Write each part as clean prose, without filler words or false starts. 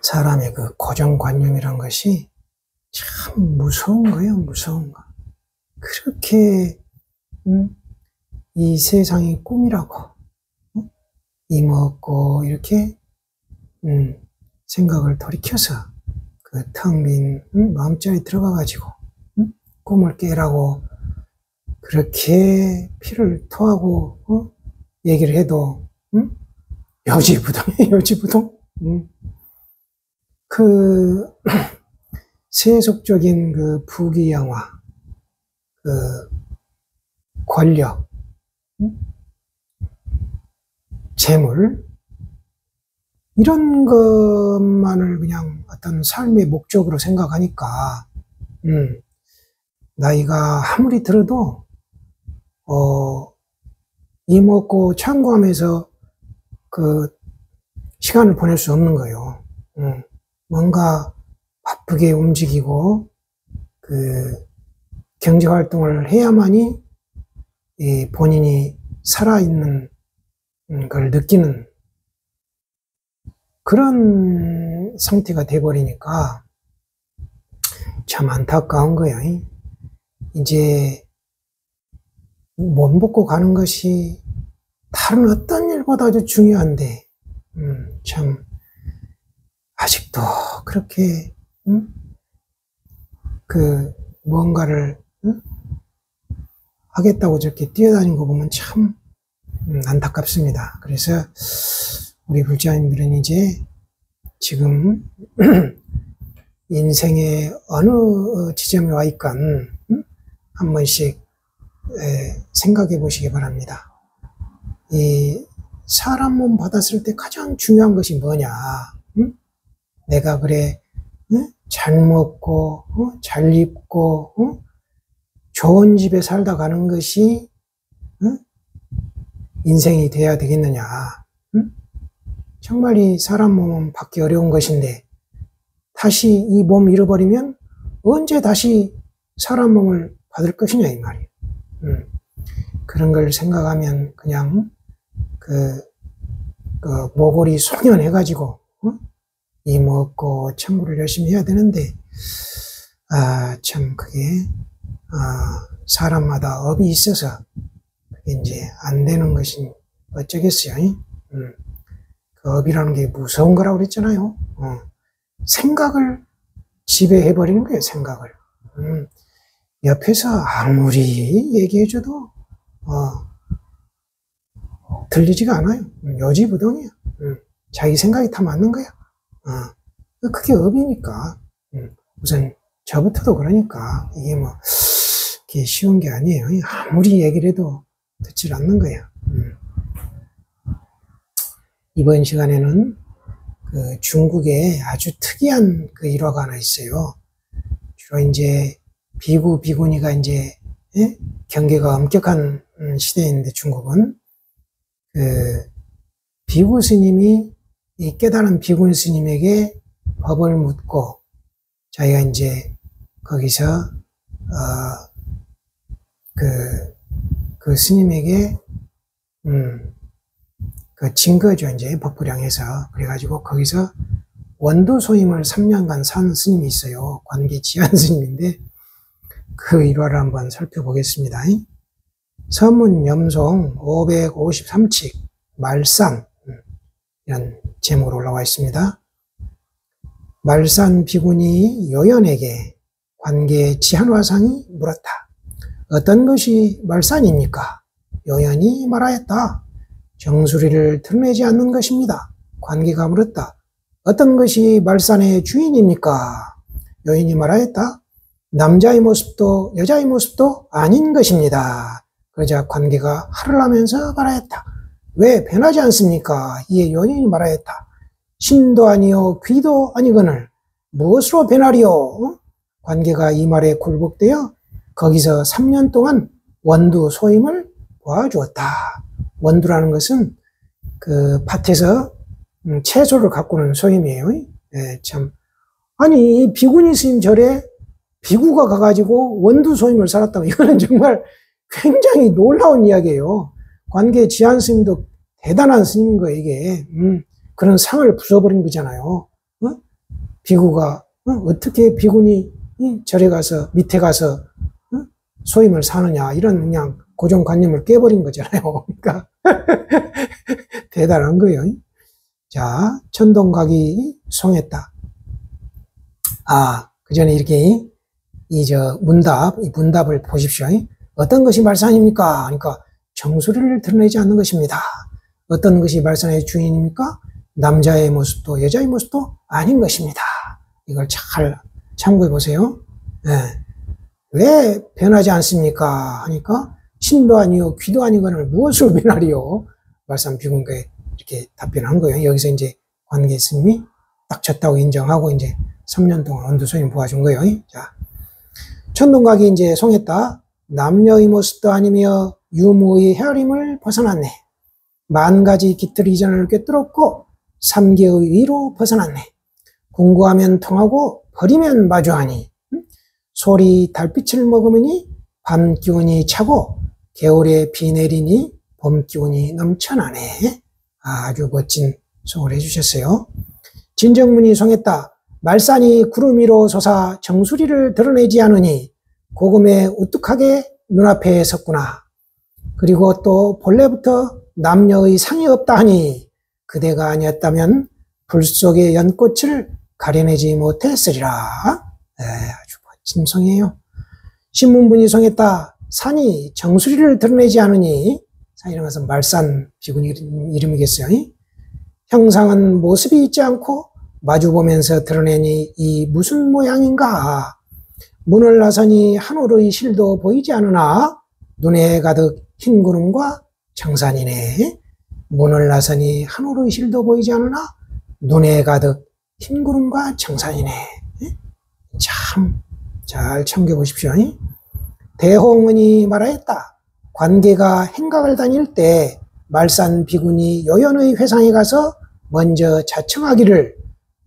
사람의 그 고정관념이란 것이 참 무서운 거예요, 무서운 거. 그렇게, 이 세상이 꿈이라고, 이먹고, 이렇게, 생각을 돌이켜서, 그 텅 빈, 마음자리에 들어가가지고, 꿈을 깨라고, 그렇게 피를 토하고, 얘기를 해도, 여지부동이에요, 여지부동. 그, 세속적인 그 부귀영화, 그, 권력, 재물, 이런 것만을 그냥 어떤 삶의 목적으로 생각하니까, 나이가 아무리 들어도, 이먹고 참고하면서 그, 시간을 보낼 수 없는 거예요. 뭔가 바쁘게 움직이고, 그, 경제활동을 해야만이 본인이 살아있는 걸 느끼는 그런 상태가 돼버리니까 참 안타까운 거예요. 이제 몸 벗고 가는 것이 다른 어떤 일보다도 중요한데, 참, 아직도 그렇게, 그, 무언가를, 하겠다고 저렇게 뛰어다니는 거 보면 참, 안타깝습니다. 그래서, 우리 불자님들은 이제, 지금, 인생의 어느 지점에 와 있건, 한 번씩, 생각해 보시기 바랍니다. 이, 사람 몸 받았을 때 가장 중요한 것이 뭐냐, 내가 그래, 잘 먹고, 잘 입고, 좋은 집에 살다 가는 것이, 인생이 돼야 되겠느냐. 정말 이 사람 몸은 받기 어려운 것인데, 다시 이 몸 잃어버리면 언제 다시 사람 몸을 받을 것이냐, 이 말이에요. 그런 걸 생각하면 그냥, 그 모골이 송연해가지고, 이먹고 청구를 열심히 해야 되는데, 참 그게 사람마다 업이 있어서 그게 이제 안 되는 것이 어쩌겠어요. 그 업이라는 게 무서운 거라고 그랬잖아요. 생각을 지배해버리는 거예요, 생각을. 옆에서 아무리 얘기해줘도 들리지가 않아요. 여지부동이에요. 자기 생각이 다 맞는 거야. 그게 업이니까. 우선 저부터도 그러니까 이게 뭐 이게 쉬운 게 아니에요. 아무리 얘기를 해도 듣질 않는 거야. 이번 시간에는 그 중국에 아주 특이한 그 일화가 하나 있어요. 주로 이제 비구 비구니가 이제 경계가 엄격한 시대인데 중국은 그 비구 스님이 이 깨달은 비구 스님에게 법을 묻고 자기가 이제 거기서 그 스님에게 그 증거죠. 이제 법부량에서 그래가지고 거기서 원두 소임을 3년간 산 스님이 있어요. 관계 지한 스님인데 그 일화를 한번 살펴보겠습니다. 서문 염송 553칙 말산 이런 제목으로 올라와 있습니다. 말산 비군이 요연에게 관계 지한화상이 물었다. 어떤 것이 말산입니까? 요연이 말하였다. 정수리를 드러내지 않는 것입니다. 관계가 물었다. 어떤 것이 말산의 주인입니까? 요연이 말하였다. 남자의 모습도 여자의 모습도 아닌 것입니다. 그러자 관계가 화를 하면서 말하였다. 왜 변하지 않습니까? 이에 요연이 말하였다. 신도 아니요 귀도 아니거늘 무엇으로 변하리요? 관계가 이 말에 굴복되어 거기서 3년 동안 원두 소임을 보아주었다. 원두라는 것은 그 밭에서 채소를 가꾸는 소임이에요. 네, 참. 아니, 이 비구니 스님 절에 비구가 가가지고 원두 소임을 살았다고. 이거는 정말 굉장히 놀라운 이야기예요. 관계 지한 스님도 대단한 스님인 거예요, 이게. 그런 상을 부숴버린 거잖아요. 비구가 어떻게 비군이 절에 가서 밑에 가서 소임을 사느냐 이런 그냥 고정관념을 깨버린 거잖아요. 그러니까 대단한 거예요. 자, 천동각이 송했다. 그 전에 이렇게 이 문답을 보십시오. 어떤 것이 말산입니까? 그러니까 정수리를 드러내지 않는 것입니다. 어떤 것이 말산의 주인입니까? 남자의 모습도 여자의 모습도 아닌 것입니다. 이걸 잘 참고해 보세요. 왜 변하지 않습니까? 하니까 신도 아니요 귀도 아니거늘 무엇으로 변하리요? 말산 비군가에 이렇게 답변한 거예요. 여기서 이제 관계 스님이 딱 졌다고 인정하고 이제 3년 동안 원두소임 보아준 거예요. 자, 천동각이 이제 송했다. 남녀의 모습도 아니며 유무의 헤아림을 벗어났네. 만 가지 깃털 이전을 꿰뚫었고 3개의 위로 벗어났네. 궁구하면 통하고 버리면 마주하니 소리 달빛을 먹으니 밤 기운이 차고 겨울에 비 내리니 봄 기운이 넘쳐나네. 아주 멋진 송을 해주셨어요. 진정문이 송했다. 말산이 구름 위로 솟아 정수리를 드러내지 않으니 고금에 우뚝하게 눈앞에 섰구나. 그리고 또 본래부터 남녀의 상이 없다 하니 그대가 아니었다면 불 속의 연꽃을 가려내지 못했으리라. 아주 멋진 송이에요. 신문분이 송했다. 산이 정수리를 드러내지 않으니, 산이라는 것은 말산 비군 이름이겠어요. 형상은 모습이 있지 않고 마주보면서 드러내니 이 무슨 모양인가. 문을 나서니 하늘의 실도 보이지 않으나 눈에 가득 흰 구름과 정산이네. 문을 나서니 하늘의 실도 보이지 않으나 눈에 가득 흰 구름과 정산이네. 참 잘 참겨보십시오. 대홍은이 말하였다. 관계가 행각을 다닐 때 말산 비군이 요연의 회상에 가서 먼저 자청하기를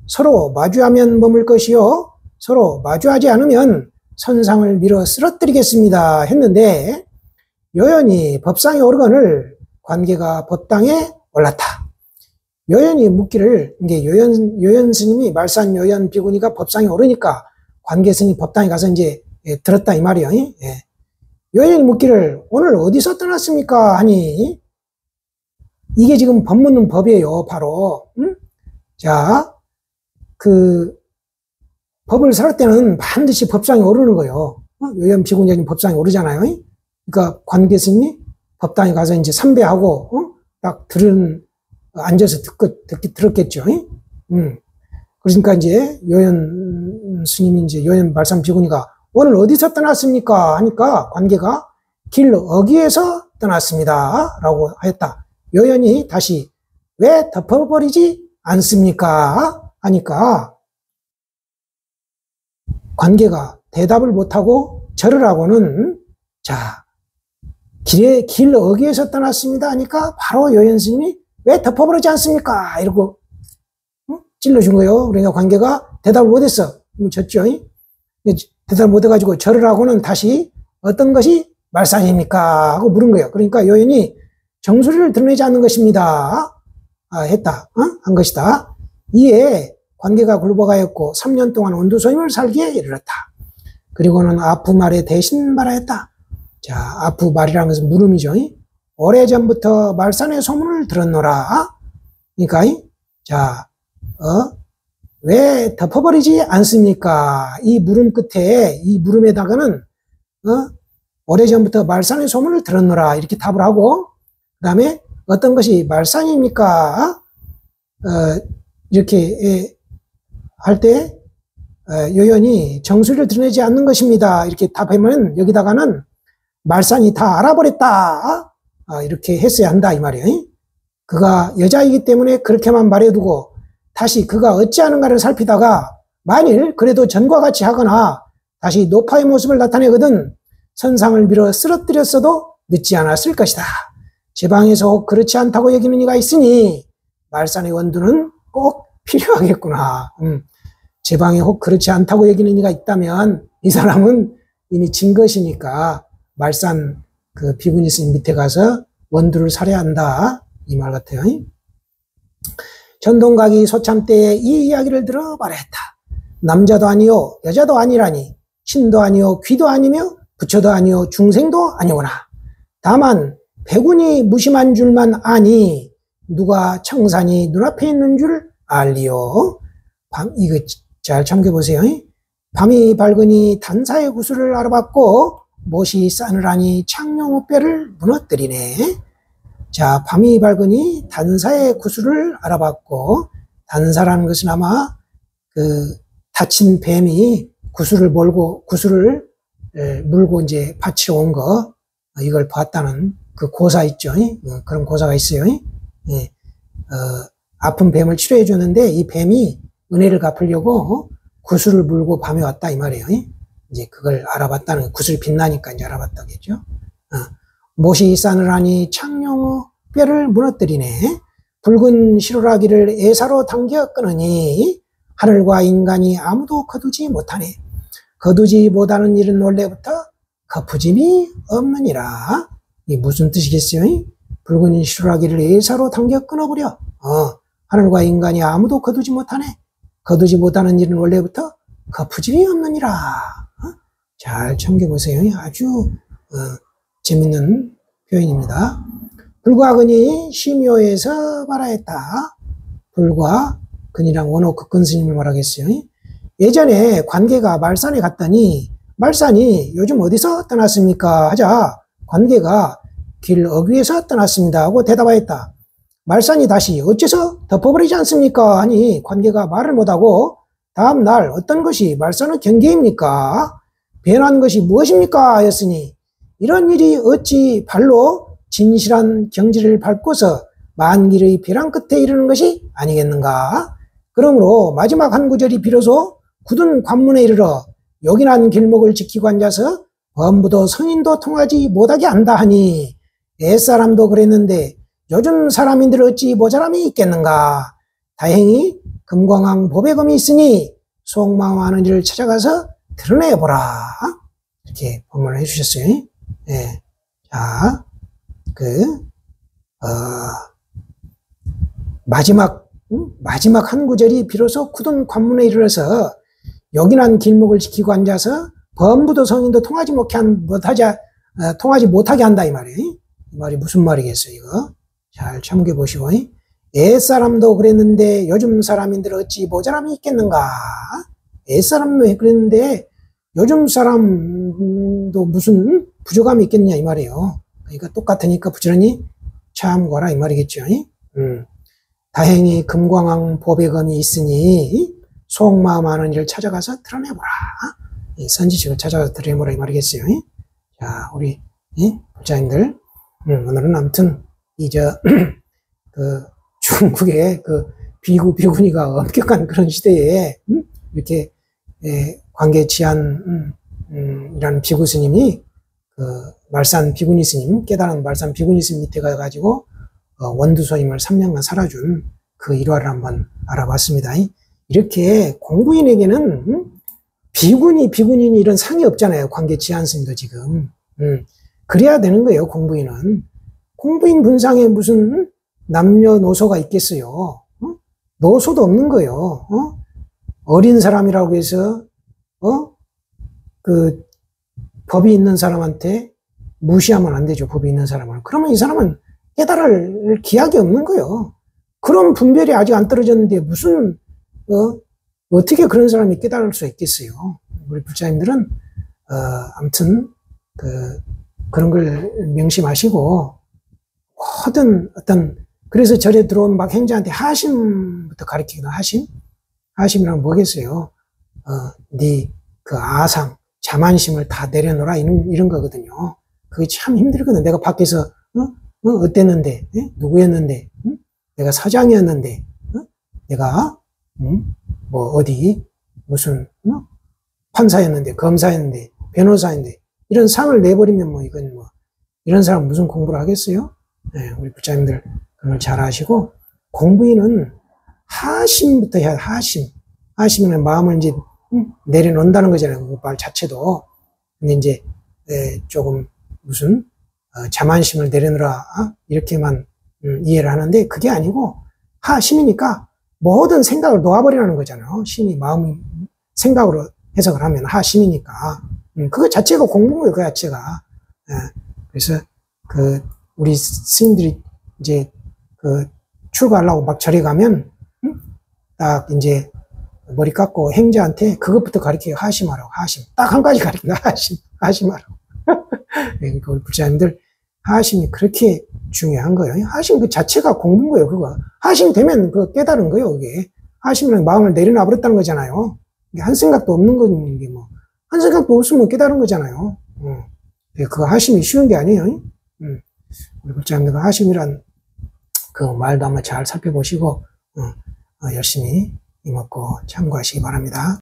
서로 마주하면 머물 것이요 서로 마주하지 않으면 선상을 밀어 쓰러뜨리겠습니다 했는데 요연이 법상에 오르거늘 관계가 법당에 올랐다. 요연이 묻기를, 이게 요연 스님이 말산 요연 비구니가 법상에 오르니까 관계 스님이 법당에 가서 이제 들었다 이 말이에요. 요연이 묻기를 오늘 어디서 떠났습니까? 하니 이게 지금 법 묻는 법이에요. 바로 자, 그 법을 설할 때는 반드시 법상에 오르는 거예요. 요연 비구니가 법상에 오르잖아요. 그러니까 관계 스님이 법당에 가서 이제 삼배하고 딱 앉아서 들었겠죠. 그러니까 이제 요연 스님이 이제 요연 말산 비구니가 오늘 어디서 떠났습니까? 하니까 관계가 길 어귀에서 떠났습니다. 라고 하였다. 요연이 다시 왜 덮어버리지 않습니까? 하니까 관계가 대답을 못하고 절을 하고는 자, 길 어귀에서 떠났습니다. 하니까 바로 요연 스님이 왜 덮어버리지 않습니까? 이러고 찔러준 거예요. 그러니까 관계가 대답을 못했어. 졌죠. 대답을 못해가지고 절을 하고는 다시 어떤 것이 말산입니까? 하고 물은 거예요. 그러니까 요연이 정수리를 드러내지 않는 것입니다. 했다. 한 것이다. 이에 관계가 굴복하였고 3년 동안 온두소임을 살기에 이르렀다. 그리고는 아프 말에 대신 말하였다. 자, 아프 말이라는 것은 물음이죠. 오래전부터 말산의 소문을 들었노라. 그러니까 자, 왜 덮어버리지 않습니까? 이 물음 끝에, 이 물음에다가는, 오래전부터 말산의 소문을 들었노라. 이렇게 답을 하고, 그 다음에 어떤 것이 말산입니까? 이렇게 할 때, 요연이 정수리를 드러내지 않는 것입니다. 이렇게 답하면 여기다가는 말산이 다 알아버렸다. 이렇게 했어야 한다. 이 말이에요. 그가 여자이기 때문에 그렇게만 말해두고, 다시 그가 어찌하는가를 살피다가 만일 그래도 전과 같이 하거나 다시 노파의 모습을 나타내거든 선상을 밀어 쓰러뜨렸어도 늦지 않았을 것이다. 제 방에서 혹 그렇지 않다고 여기는 이가 있으니 말산의 원두는 꼭 필요하겠구나. 제 방에 혹 그렇지 않다고 여기는 이가 있다면 이 사람은 이미 진 것이니까 말산 그 비구니 스님 밑에 가서 원두를 사려야 한다. 이 말 같아요. 천동각이 소참 때에 이 이야기를 들어 말했다. 남자도 아니요 여자도 아니라니 신도 아니요 귀도 아니며 부처도 아니요 중생도 아니오나 다만 백운이 무심한 줄만 아니 누가 청산이 눈앞에 있는 줄 알리요. 이거 잘 참겨보세요. 밤이 밝으니 단사의 구슬을 알아봤고 못이 싸늘하니 창룡의 뼈를 무너뜨리네. 자, 밤이 밝으니 단사의 구슬을 알아봤고, 단사라는 것은 아마 그 다친 뱀이 구슬을 물고 이제 바치러 온 거, 이걸 봤다는 그 고사 있죠. 그런 고사가 있어요. 아픈 뱀을 치료해 줬는데 이 뱀이 은혜를 갚으려고 구슬을 물고 밤에 왔다 이 말이에요. 이제 그걸 알아봤다는 거, 구슬 빛나니까 이제 알아봤다겠죠. 못이 싸늘하니 창룡의 뼈를 무너뜨리네. 붉은 시루라기를 애사로 당겨 끊으니 하늘과 인간이 아무도 거두지 못하네. 거두지 못하는 일은 원래부터 거푸짐이 없느니라. 이게 무슨 뜻이겠어요? 붉은 시루라기를 애사로 당겨 끊어버려. 하늘과 인간이 아무도 거두지 못하네. 거두지 못하는 일은 원래부터 거푸짐이 없느니라. 잘 참겨보세요. 아주 재밌는 표현입니다. 불과 근이 심요에서 말하였다. 불과 근이랑 원호 극근 스님을 말하겠어요. 예전에 관계가 말산에 갔더니 말산이 요즘 어디서 떠났습니까? 하자 관계가 길 어귀에서 떠났습니다 하고 대답하였다. 말산이 다시 어째서 덮어버리지 않습니까? 하니 관계가 말을 못하고 다음 날 어떤 것이 말산의 경계입니까? 변한 것이 무엇입니까? 하였으니 이런 일이 어찌 발로 진실한 경지를 밟고서 만길의 벼랑 끝에 이르는 것이 아니겠는가? 그러므로 마지막 한 구절이 비로소 굳은 관문에 이르러 요긴한 길목을 지키고 앉아서 범부도 성인도 통하지 못하게 한다 하니 옛사람도 그랬는데 요즘 사람인들 어찌 모자람이 있겠는가? 다행히 금광왕 보배금이 있으니 속마음하는 일을 찾아가서 드러내보라. 이렇게 법문을 해주셨어요. 네. 자, 마지막 한 구절이 비로소 굳은 관문에 이르러서 요긴한 길목을 지키고 앉아서 범부도 성인도 통하지 못하게 한다 이 말이에요. 이 말이 무슨 말이겠어요, 이거? 잘 참겨 보시고. 옛사람도 그랬는데 요즘 사람인들 어찌 모자람이 있겠는가? 옛사람도 그랬는데 요즘 사람도 무슨 부족함이 있겠냐 이 말이에요. 그러니까 똑같으니까 부지런히 참고하라 이 말이겠죠. 다행히 금광왕 보배금이 있으니 속마음하는 일을 찾아가서 드러내보라. 선지식을 찾아가서 드러내보라 이 말이겠어요. 자, 우리 불자님들 오늘은 아무튼 그 중국의 그 비구니가 엄격한 그런 시대에 이렇게 관계 치안이라는 비구 스님이 그 말산 비구니 스님, 깨달은 말산 비구니 스님 밑에 가가지고 원두소임을 3년간 살아준 그 일화를 한번 알아봤습니다. 이렇게 공부인에게는 비구니 이런 상이 없잖아요. 관계 치안 스님도 지금. 그래야 되는 거예요. 공부인은. 공부인 분상에 무슨 남녀노소가 있겠어요. 노소도 없는 거예요. 어린 사람이라고 해서 그 법이 있는 사람한테 무시하면 안 되죠. 법이 있는 사람은. 그러면 이 사람은 깨달을 기약이 없는 거예요. 그런 분별이 아직 안 떨어졌는데 무슨 어떻게 그런 사람이 깨달을 수 있겠어요. 우리 불자님들은 아무튼 그런 걸 명심하시고 모든 그래서 절에 들어온 막 행자한테 하심부터 가르치기도 하심이란 뭐겠어요? 네 그 아상 자만심을 다 내려놓으라 이런 거거든요. 그게 참 힘들거든. 내가 밖에서 어땠는데, 누구였는데, 내가 사장이었는데, 내가 뭐 어디 무슨 판사였는데, 검사였는데, 변호사였는데 이런 상을 내버리면 뭐 이건 뭐 이런 사람 무슨 공부를 하겠어요? 네, 우리 부자님들 그걸 잘 아시고 공부인은 하심부터 해야 하심은 마음을 이제 내려놓는다는 거잖아요. 그 말 자체도. 근데 이제 조금 무슨 자만심을 내려놓으라 이렇게만 이해를 하는데 그게 아니고 하심이니까 모든 생각을 놓아버리라는 거잖아요. 심이 마음이 생각으로 해석을 하면 하심이니까. 그거 자체가 공부인 거예요, 그 자체가. 예. 그래서, 우리 스님들이 이제, 출가하려고 막 절에 가면, 딱 이제, 머리 깎고 행자한테 그것부터 가르쳐요. 하심하라고, 하심. 딱 한 가지 가르쳐요. 하심하라고. 그러니까 우리 불자님들, 하심이 그렇게 중요한 거예요. 하심 그 자체가 공부인 거예요, 그거. 하심 되면 그 깨달은 거예요, 그게. 하심이랑 마음을 내려놔 버렸다는 거잖아요. 한 생각도 없는 건 게 뭐. 한 생각도 없으면 깨달은 거잖아요. 그 하심이 쉬운 게 아니에요. 우리 불자님들 하심이란 그 말도 한번 잘 살펴보시고, 열심히 이먹고 참고하시기 바랍니다.